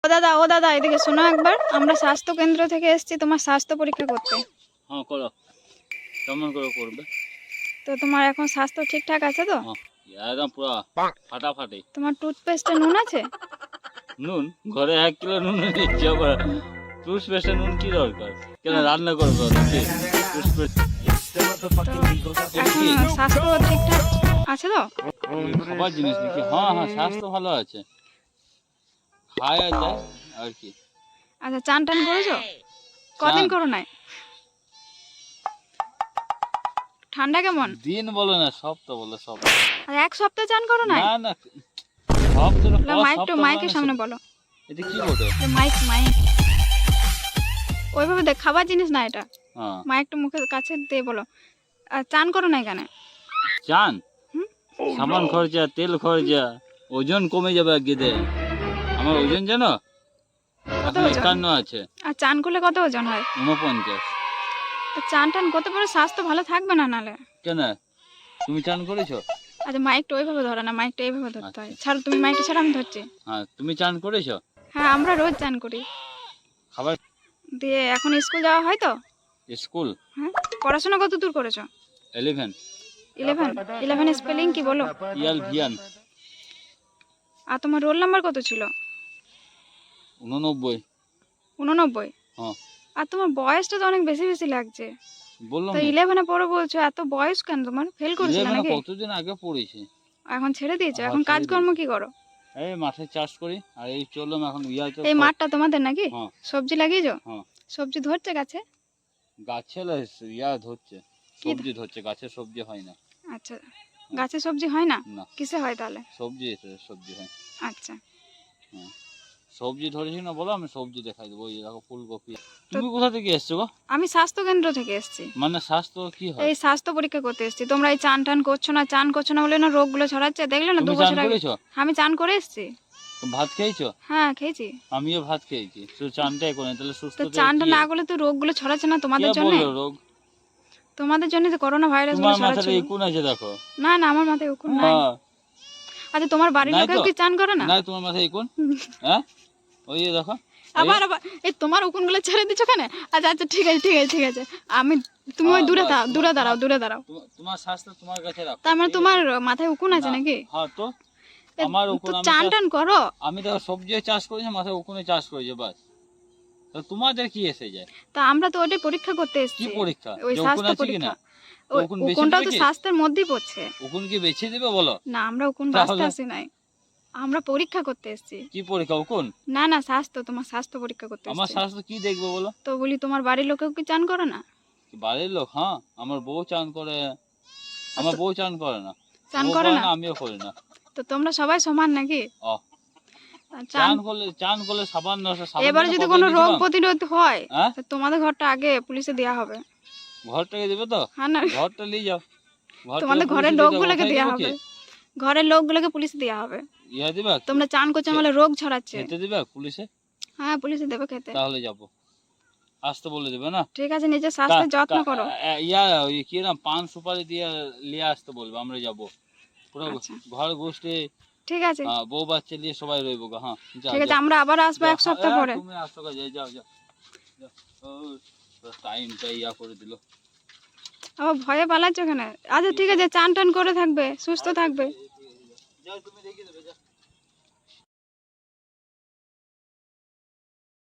ও দাদা এদিকে শোনো একবার, আমরা স্বাস্থ্য কেন্দ্র থেকে এসেছি তোমার স্বাস্থ্য পরীক্ষা করতে। হ্যাঁ করো, কেমন করে করবে? তো তোমার এখন স্বাস্থ্য ঠিকঠাক আছে তো? একদম পুরো ফাটাফাটি। তোমার টুথপেস্টে নুন আছে? নুন ঘরে 1 কিলো নুন নিচ্ছে, আবার টুথপেস্টে নুন কি দরকার? কেন রান্না করবো টুথপেস্ট? এখন স্বাস্থ্য ঠিকঠাক আছে তো? খাবার জিনিস নাকি? হ্যাঁ হ্যাঁ, স্বাস্থ্য ভালো আছে, খাওয়া যায় আর কি। আচ্ছা, চান টান করেছো? কদিন করো নাই? ঠান্ডা কেমন? দিন বলে না, সপ্তাহ বলে। সপ্তাহ আর এক সপ্তাহ চান করো নাই? না না, সপ্তাহ মাইকের সামনে বলো। এটা কি বলে? মাইক ওইভাবে দেখ, খাবার জিনিস না এটা। হ্যাঁ, মাইকটা মুখের কাছে দিয়ে বলো। আর চান করো নাই কেন? চান সাবান খরচা, তেল খরচা, ওজন কমে যাবে গেদে। আমার ওজন জানো কত এখন ওজন? 51 আছে। আর চান করলে কত ওজন হয়? 49। তো চান টান করতে পারো, স্বাস্থ্য ভালো থাকবে না নালে। কেন, তুমি চান করেছো? আচ্ছা, মাইকটা ওইভাবে ধরো না, মাইকটা এইভাবে ধরতে হয়। ছাড়ো, তুমি মাইকটা ছাড়া, আমি ধরছি। হ্যাঁ, তুমি চান করেছো? হ্যাঁ, আমরা রোজ চান করি। খাবার দিয়ে এখন স্কুল যাওয়া হয় তো? স্কুল? হ্যাঁ। পড়াশোনা কত দূর করেছো? 11। 11 স্পেলিং কি বলো? ইয়ালভিয়ান। আর তোমার রোল নাম্বার কত ছিল? 89। 89? হ্যাঁ, আর তোমার বয়সটা তো অনেক বেশি বেশি লাগছে। বললাম তো 11-এ পড়ো বলছো, এত বয়স কেন তোমার? ফেল করেছিলে নাকি? কতদিন আগে পড়েছি। এখন ছেড়ে দিয়েছো? হ্যাঁ, এখন ছেড়ে কাজকর্ম কি করো? এই মাঠে চাষ করি, আর এই চললাম এখন ইয়াতে। এই মাঠটা তোমাদের নাকি? হ্যাঁ সবজি লাগিয়েছো? হ্যাঁ, সবজি ধরছে গাছে? গাছে ইয়া ধরছে, সবজি ধরছে, গাছে সবজি হয় না। আচ্ছা, গাছে সবজি হয় না? না, কিসে হয় তাহলে? সবজি হয়। আচ্ছা, হ্যাঁ, সবজি ধরেছি না বলো, আমি সবজি দেখাই দেবো। এই দেখো ফুলকপি। তুমি কোথা থেকে এসছো গো? আমি স্বাস্থ্য কেন্দ্র থেকে এসেছি। মানে স্বাস্থ্য কি হয়? এই স্বাস্থ্য পরীক্ষা করতে এসেছি। তোমরা এই চান টান করছো না বলে না রোগগুলো ছড়াচ্ছে, দেখলে না? 2 তুমি চান বছর আগে করেছো? আমি চান করে এসেছি। ভাত খেয়েছো? হ্যাঁ, খেয়েছি। আমিও ভাত খেয়েছি, শুধু চানটাই করে তাহলে সুস্থ। তো চানটা না করলে তো রোগগুলো ছড়াচ্ছে না তোমাদের কে জন্য? বললো রোগ? তোমাদের জন্য তো করোনা ভাইরাস গুলো তোমার ছড়াচ্ছে। মাথায় ইকুন আছে দেখো। না না, আমার মাথায় উকুন নাই। হ্যাঁ, আচ্ছা, তোমার বাড়ির নাই লোকেও তো? কি চান করে না? না, তোমার মাথায় ইকুন? হ্যাঁ, ওই যে দেখো। আবার এই তোমার উকুনগুলো ছেড়ে দিচ্ছ কেন? আচ্ছা আচ্ছা, ঠিক আছে। আমি, তুমি ওই দূরে দাঁড়াও। তোমার স্বাস্থ্য তোমার কাছে রাখো। তার মানে তোমার মাথায় উকুন আছে নাকি? হ্যাঁ, তো আমার তো উকুন, চান টান করো। আমি দেখো সবজি চাষ করেছি, মাথায় উকুনে চাষ করেছি, বাস। তো তোমাদের কি এসে যায়? তা আমরা তো ওটাই পরীক্ষা করতে কি এসেছি। পরীক্ষা? ওই যে উকুন স্বাস্থ্য আছে কিনা? পরীক্ষা। উকুন বেশি উকুনটাও তো দিবে কি? স্বাস্থ্যের মধ্যেই পড়ছে। উকুন কি বেছে দিবে বলো? না, আমরা উকুন তাহলে? বাঁচতে আসি নাই, আমরা পরীক্ষা করতে এসেছি। কি পরীক্ষা? উকুন? না না, তোমার স্বাস্থ্য পরীক্ষা করতে আমার এসেছি। স্বাস্থ্য কি দেখবো বলো? তো বলি, তোমার বাড়ির লোকেও কি চান করে না? বাড়ির লোক? হ্যাঁ, আমার বউ চান করে। আমার বউ চান করে না। চান বউ করে না? আমিও করি না। তো তোমরা সবাই সমান নাকি? ও, চান করলে সাবান এবারে যদি কোনো রোগ প্রতিরোধ হয়, হ্যাঁ, তো তোমাদের ঘরটা আগে পুলিশে দেয়া হবে। ঘরটাকে দেবে তো? হ্যাঁ না, ঘরটা নিয়ে যাও। তোমাদের ঘরের লোকগুলোকে দেয়া হবে। ঘরের লোকগুলোকে পুলিশে দেয়া হবে। ইয়া দিবা? তোমরা চান করছো বলে রোগ ছড়াচ্ছে। খেতে দিবা পুলিশে? হ্যাঁ, পুলিশে দেবে খেতে। তাহলে যাবো, আসতে বলে দেবে না? ঠিক আছে, নিজের স্বাস্থ্যের যত্ন করো। ইয়া ওই কি না, পান সুপারি দিয়ে নিয়ে আসতে বলবে, আমরা যাবো পুরো আচ্ছা, ঘর গোষ্ঠী। ঠিক আছে। বউ বাচ্চা নিয়ে সবাই রইবো গো। হ্যাঁ, ঠিক আছে, আমরা আবার আসবো 1 সপ্তাহ পরে। তুমি আসো গো, যাও। টাইমটা ইয়া করে দিল। আবার ভয়ে পালাচ্ছ কেন? আচ্ছা ঠিক আছে, চান টান করে থাকবে, সুস্থ থাকবে। যাও, তুমি দেখিয়ে দেবে, যাও।